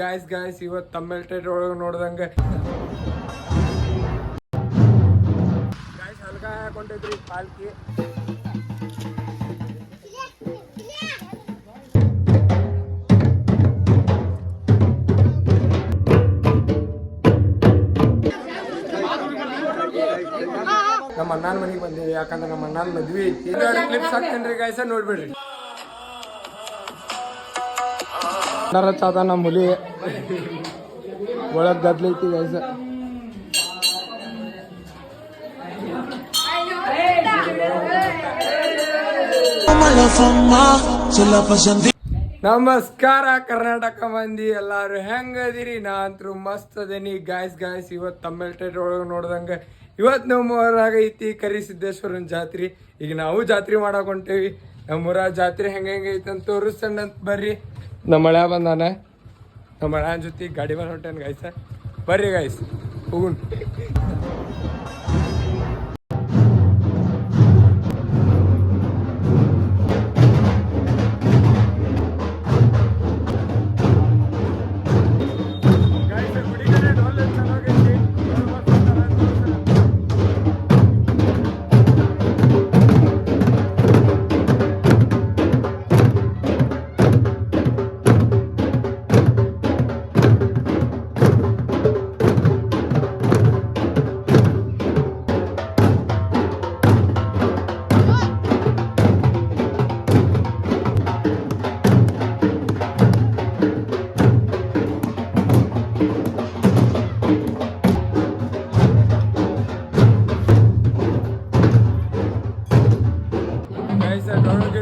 Guys ಇವತ್ತು Tamil title ಒಳಗೆ ನೋಡ್ದಂಗೆ ಗಾಯ್ಸ್ ಹಲ್ಕ ಹಾಕೊಂಡಿದ್ರಿ ಪಾಲ್ಕಿ ನಮ್ಮ ಅಣ್ಣನ ಮನೆಗೆ ಬಂದೀವಿ ಯಾಕಂದ್ರೆ ನಮ್ಮ ಅಣ್ಣನ ಮದ್ವೆ ಐತಿ ಕ್ಲಿಪ್ಸ್ ಹಾಕ್ತೇನ್ರಿ ಗಾಯ್ಸ ನೋಡ್ಬಿಡ್ರಿ ಚಾದ ನಮ್ಮ ಹುಲಿ ಒಳಗ್ ಗದ್ಲೈತಿ ಗಾಯ್ಸ ನಮಸ್ಕಾರ ಕರ್ನಾಟಕ ಮಂದಿ ಎಲ್ಲಾರು ಹೆಂಗದಿರಿ ನಾ ಅಂತೂ ಮಸ್ತ್ ಅದೇನಿ ಗಾಯ್ಸ್ ಇವತ್ತು ತಮಿಳ್ ಟೈಟಲ್ ಒಳಗೆ ನೋಡ್ದಂಗೆ ಇವತ್ತು ನಮ್ಮೂರಾಗ ಐತಿ ಕರಿಸಿದ್ದೇಶ್ವರನ ಜಾತ್ರೆ ಈಗ ನಾವು ಜಾತ್ರೆ ಮಾಡಕ್ ಹೊಂಟೇವಿ ನಮ್ಮೂರ ಜಾತ್ರೆ ಹೆಂಗೈತಿ ಅಂತ ತೋರಿಸ್ತಂಡ ಅಂತ ಬರ್ರಿ ನಮ್ಮ ಮಳೆ ಬಂದಾನ ನಮ್ಮ ಮಳೆ ಜೊತೆ ಗಾಡಿ ಮೇಲೆ ಹೊಂಟೇನು ಗಾಯ್ಸ ಬರ್ರಿ ಗಾಯ್ಸ್ ಹೋಗುನ್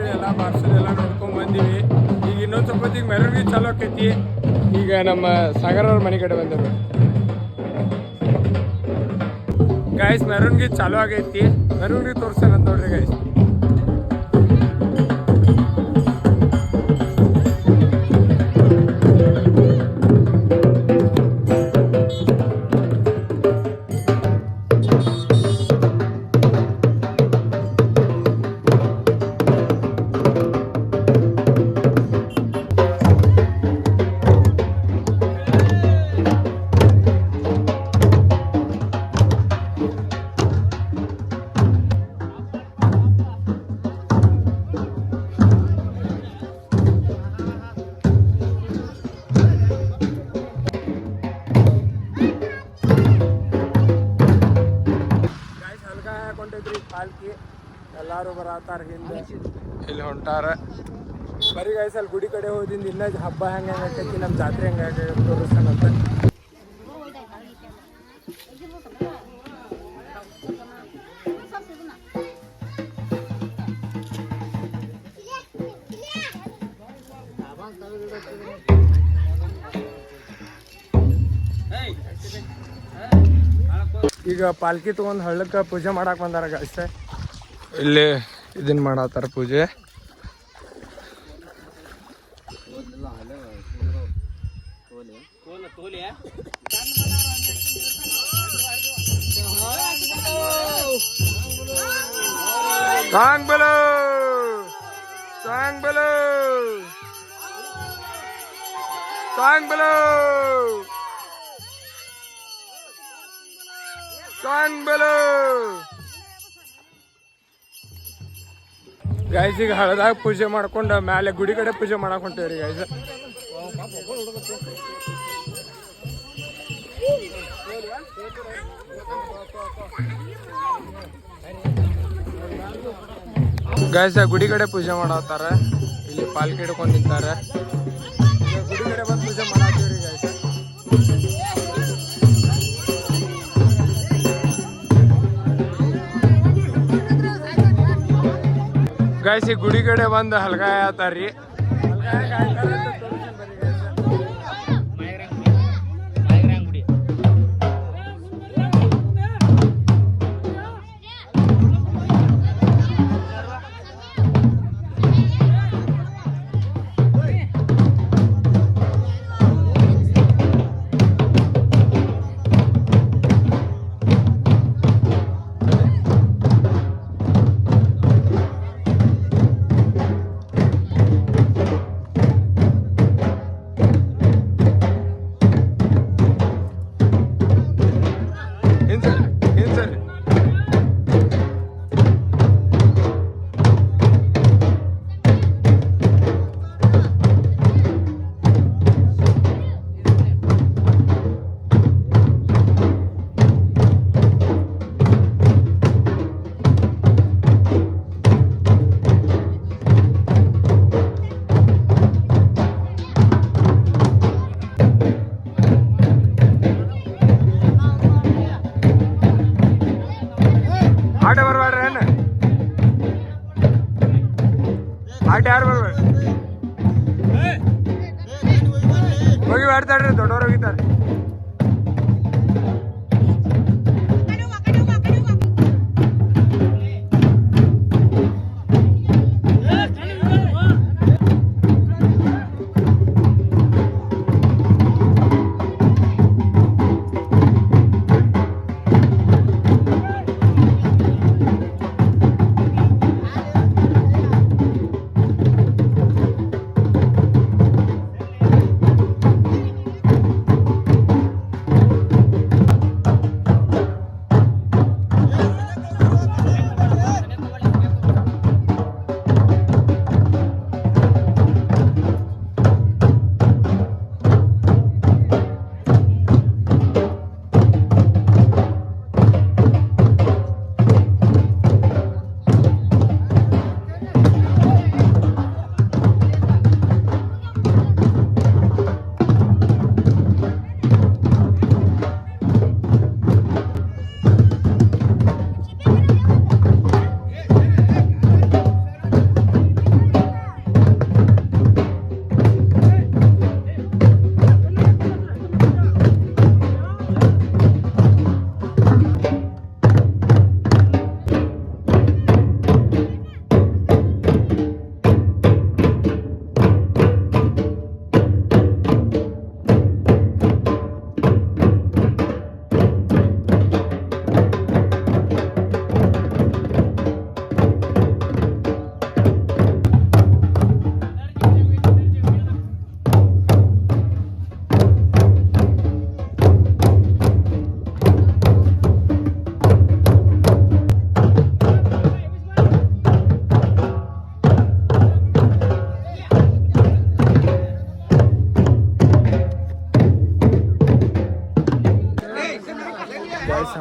ಎಲ್ಲ ಬಾರ್ಸೋದೆಲ್ಲ ನೋಡ್ಕೊಂಡ್ ಬಂದೀವಿ ಈಗ ಇನ್ನೊಂದು ಸ್ವಲ್ಪ ಈಗ ಮೆರವಣಿಗೆ ಚಾಲೂ ಆಕೈತಿ ಈಗ ನಮ್ಮ ಸಾಗರ್ ಅವ್ರ ಮನೆ ಕಡೆ ಬಂದರು ಗಾಯ್ಸ್ ಮೆರವಣಿಗೆ ಚಾಲೂ ಆಗೈತಿ ಮೆರವಣಿಗೆ ತೋರ್ಸೋಣ ನೋಡ್ರಿ ಗಾಯ್ಸ್ ಪಾಲ್ಕಿ ಎಲ್ಲಾರು ಬರತ್ತಾರ ಹಿಂದೆ ಇಲ್ಲಿ ಹೊಂಟಾರ ಬರೀ ಗಾಯ್ಸ್ ಅಲ್ಲಿ ಗುಡಿ ಕಡೆ ಹೋದಿಂದ ಇನ್ನ ಹಬ್ಬ ಹೆಂಗೆ ಆಕೈತಿ ನಮ್ಮ ಜಾತ್ರೆ ಹೆಂಗೆ ತೋರಿಸ್ತಾನಂತ ಈಗ ಪಾಲ್ಕಿ ತಗೊಂಡ್ ಹಳ್ಳಕ್ಕೆ ಪೂಜೆ ಮಾಡಕ್ ಬಂದಾರ ಗಾಯ್ಸ್ ಇಲ್ಲಿ ಇದನ್ನ ಮಾಡತ್ತಾರ ಪೂಜೆ ಸಾಂಗ್ ಬಲೋ ಸಾಂಗ್ ಬಲೋ ಸಾಂಗ್ ಬಲೋ ಸಾಂಗ್ ಬಲೋ ಗಾಯ್ಸ್ ಈಗ ಹಳದಾಗ ಪೂಜೆ ಮಾಡ್ಕೊಂಡು ಮ್ಯಾಲೆ ಗುಡಿ ಕಡೆ ಪೂಜೆ ಮಾಡಕ್ ಹೊಂಟೇವ್ರಿ ಗಾಯ್ಸ್ ಗಾಯ್ಸ್ ಗುಡಿ ಕಡೆ ಪೂಜೆ ಮಾಡತ್ತಾರ ಇಲ್ಲಿ ಪಾಲ್ಕಿ ಹಿಡ್ಕೊಂಡು ನಿಂತಾರೆ ಗುಡಿ ಕಡೆ ಬಂದು ಪೂಜೆ ಮಾಡತ್ತೀವ್ರಿ ಗಾಯ್ಸ್ ಗಾಯ್ಸ್ ಈ ಗುಡಿ ಕಡೆ ಬಂದು ಹಲ್ಗಾಯ ಆತಾರ್ರಿ ಹೋಗ್ಬೇಡ್ರಿ, ದೊಡ್ಡವ್ರು ಹೋಗಿದ್ದಾರೆ.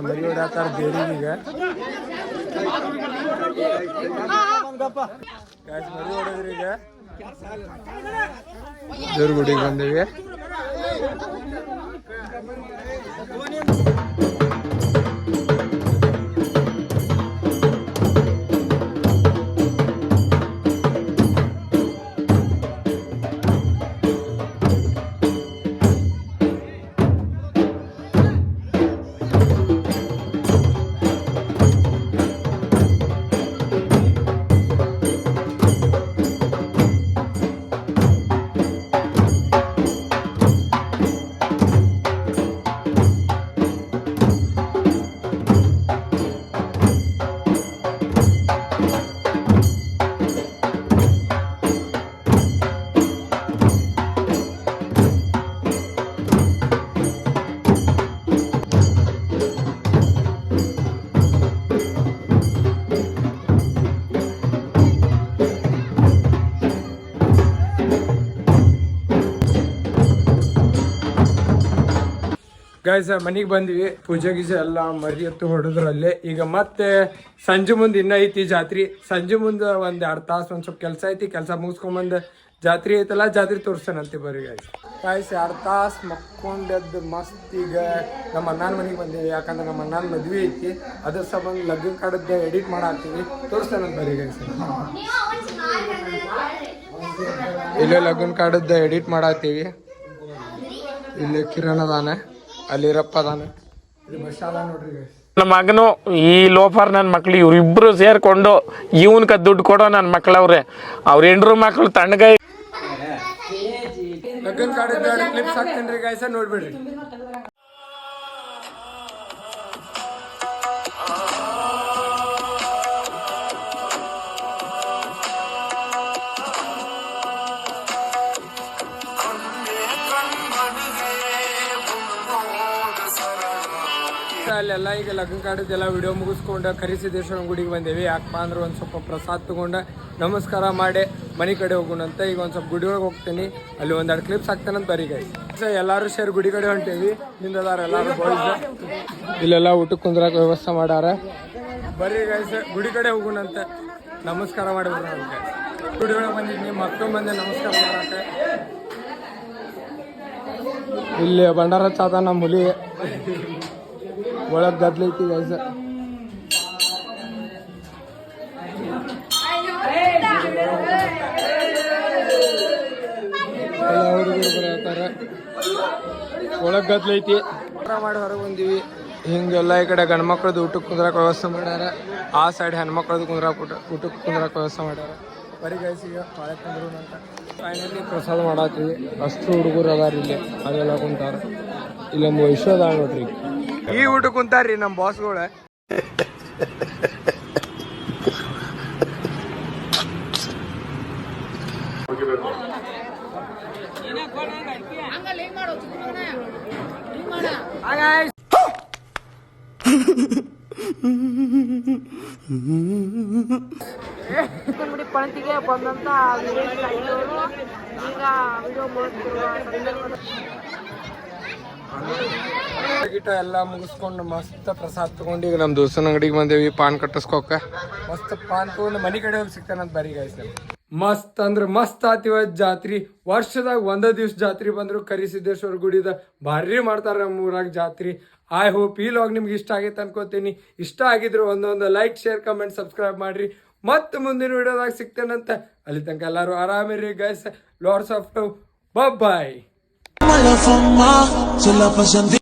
ಮರಿ ಹೊಡತ್ತಾರ ದೇವ್ರಿಗೆ. ಮರಿ ಹೊಡೋದ್ರಿ ಈಗ ದೇವ್ರ ಗುಡಿಗೆ ಬಂದಿವಿ. ಗೈಸ್ ಮನೆಗೆ ಬಂದ್ವಿ, ಪೂಜೆ ಗೀಜೆ ಎಲ್ಲ ಮರಿ ಎತ್ತು ಹೊಡೆದ್ರಲ್ಲೇ. ಈಗ ಮತ್ತೆ ಸಂಜೆ ಮುಂದೆ ಇನ್ನ ಐತಿ ಜಾತ್ರೆ. ಸಂಜೆ ಮುಂದೆ ಒಂದ್ 2 ತಾಸು ಒಂದ್ ಸ್ವಲ್ಪ ಕೆಲಸ ಐತಿ. ಕೆಲಸ ಮುಗಿಸ್ಕೊಂಬಂದು ಜಾತ್ರೆ ಐತಲ್ಲ, ಜಾತ್ರೆ ತೋರಿಸ್ತಾನಂತೆ ಬರ್ರಿ ಗೈಸ್. 2 ತಾಸು ಮಕ್ಕೊಂಡದ್ದು ಮಸ್ತ್. ಈಗ ನಮ್ಮ ಅಣ್ಣನ ಮನೆಗೆ ಬಂದೀವಿ, ಯಾಕಂದ್ರೆ ನಮ್ಮ ಅಣ್ಣನ ಮದ್ವೆ ಐತಿ. ಅದ್ರ ಸಂಬಂಧ ಲಗ್ನ ಕಾಡದ್ದು ಎಡಿಟ್ ಮಾಡಾಕ್ತೀವಿ, ತೋರಿಸ್ತಾನಂತ ಬರ್ರಿ ಗೈಸ್. ಇಲ್ಲೇ ಲಗ್ನ ಕಾಡದ್ದು ಎಡಿಟ್ ಮಾಡಾಕ್ತೀವಿ. ಇಲ್ಲಿ ಕಿರಣ್ ಅದಾನ, ಅಲ್ಲಿರಪ್ಪ ಅದಾನ, ಬಸ್ ಅದ ನೋಡ್ರಿ ಗೈಸ್. ನನ್ನ ಮಗನು ಈ ಲೋಫರ್ ನನ್ನ ಮಕ್ಳು ಇವ್ರಿಬ್ರು ಸೇರ್ಕೊಂಡು ಇವನ್ಕ ದುಡ್ಡು ಕೊಡೋ ನನ್ನ ಮಕ್ಳವ್ರೆ. ಅವ್ರ ಹೆಂಡ್ರು ಮಕ್ಳು ತಣ್ಣಗೈ ಲಗ್ನ ಕಾಡಿದ್ದು ಕ್ಲಿಪ್ಸ್ ಹಾಕ್ತೇನ್ರಿ ಗೈಸ, ನೋಡ್ಬಿಡ್ರಿ. ಅಲ್ಲೆಲ್ಲ ಈಗ ಲಗ್ನ ಕಾಡಿದ್ದೆಲ್ಲ ವಿಡಿಯೋ ಮುಗಿಸ್ಕೊಂಡು ಕರಿಸಿದ್ದೇಶ್ವರ ಗುಡಿಗೆ ಬಂದೇವಿ. ಯಾಕಪ್ಪ ಅಂದ್ರೆ ಒಂದು ಸ್ವಲ್ಪ ಪ್ರಸಾದ ತಗೊಂಡು ನಮಸ್ಕಾರ ಮಾಡಿ ಮನೆ ಕಡೆ ಹೋಗೋಣಂತ. ಈಗ ಒಂದು ಸ್ವಲ್ಪ ಗುಡಿ ಒಳಗೆ ಹೋಗ್ತೀನಿ, ಅಲ್ಲಿ 1-2 ಕ್ಲಿಪ್ಸ್ ಹಾಕ್ತಾನಂತ ಬರೀ ಗೈಸ್. ಎಲ್ಲರೂ ಸೇರಿ ಗುಡಿ ಕಡೆ ಹೊಂಟೇವಿ. ನಿಂದದಾರ ಎಲ್ಲರೂ ಬಾಯ್ಸ್. ಇಲ್ಲೆಲ್ಲ ಊಟಕ್ಕೆ ಕುಂದ್ರಾಕ ವ್ಯವಸ್ಥೆ ಮಾಡಾರ. ಬರ್ರಿ ಗೈಸ್ ಗುಡಿ ಕಡೆ ಹೋಗೋಣಂತ, ನಮಸ್ಕಾರ ಮಾಡಿ ಬರೋಣ ಅಂತ. ಗುಡಿ ಒಳಗೆ ಬಂದಿದ್ನಿ, ಮಕ್ಕಳು ಬಂದೆ ನಮಸ್ಕಾರ ಮಾಡಕ್ಕೆ. ಇಲ್ಲಿ ಭಂಡಾರ ಚಾತ ನಮ್ಮ ಹುಲಿ ಒಳಗೆ ಗದ್ಲೈತಿ ಗೈಸ. ಎಲ್ಲ ಹುಡುಗರು ಬರತ್ತಾರ. ಒಳಗ್ ಗದ್ಲೈತಿ ಊಟ ಮಾಡಿ ಹೊರಗೆ ಬಂದೀವಿ. ಹಿಂಗೆಲ್ಲ ಈ ಕಡೆ ಗಂಡು ಮಕ್ಳದ್ದು ಊಟಕ್ಕೆ ಕುಂದ್ರಾಕ ವ್ಯವಸ್ಥೆ ಮಾಡ್ಯಾರ, ಆ ಸೈಡ್ ಹೆಣ್ಮಕ್ಳದ್ದು ಊಟಕ್ಕೆ ಕುಂದ್ರಾಕ ವ್ಯವಸ್ಥೆ ಮಾಡ್ಯಾರ. ಬರೀ ಗೈಸಿಗೆ ಬಾಳೆ ಕುಂದ್ರು ಅಂತ ಫೈನಲಿ ಪ್ರಸಾದ ಮಾಡತ್ತೀವಿ. ಅಷ್ಟು ಹುಡುಗರು ಅದಾರ ಇಲ್ಲಿ, ಅದೆಲ್ಲ ಕುಂತಾರ. ಇಲ್ಲೊಂದು ವೈಶ್ಯ ಅದ ನೋಡ್ರಿ, ಈ ಊಟಕ್ಕೆ ಕುಂತಾರ್ರಿ ನಮ್ಮ ಬಾಸ್ಗಳ. ಪಣತಿಗೆ ಬಂದಂತ ಈಗ ಗಿಟ ಎಲ್ಲ ಮುಗಿಸ್ಕೊಂಡು ಮಸ್ತ್ ಪ್ರಸಾದ ತಗೊಂಡು ಈಗ ನಮ್ಮ ದೋಸ್ತನ ಅಂಗಡಿಗೆ ಬಂದೇವಿ ಪಾನ್ ಕಟ್ಟಿಸ್ಕೋಕ. ಮಸ್ತ್ ಪಾನ್ ತಗೊಂಡು ಮನೆ ಕಡೆ ಹೋಗಿ ಸಿಗ್ತಾನಂತ ಬರೀ ಗಾಯ್ಸ್. ಮಸ್ತ್ ಅಂದ್ರೆ ಮಸ್ತ್ ಆತಿವ ಜಾತ್ರಿ. ವರ್ಷದಾಗ ಒಂದೇ ದಿವ್ಸ ಜಾತ್ರಿ ಬಂದ್ರು ಕರಿಸಿದ್ದೇಶ್ವರ ಗುಡಿದ ಭಾರಿ ಮಾಡ್ತಾರೆ ನಮ್ಮ ಊರಾಗ ಜಾತ್ರಿ. ಐ ಹೋಪ್ ಈ ಲಾಗ್ ನಿಮ್ಗೆ ಇಷ್ಟ ಆಗೈತೆ ಅನ್ಕೋತೀನಿ. ಇಷ್ಟ ಆಗಿದ್ರು ಒಂದೊಂದು ಲೈಕ್, ಶೇರ್, ಕಮೆಂಟ್, ಸಬ್ಸ್ಕ್ರೈಬ್ ಮಾಡ್ರಿ. ಮತ್ತೆ ಮುಂದಿನ ವಿಡಿಯೋದಾಗ ಸಿಗ್ತೇನಂತ. ಅಲ್ಲಿ ತನಕ ಎಲ್ಲರೂ ಆರಾಮಿರಿ guys. Lords of love. Bye.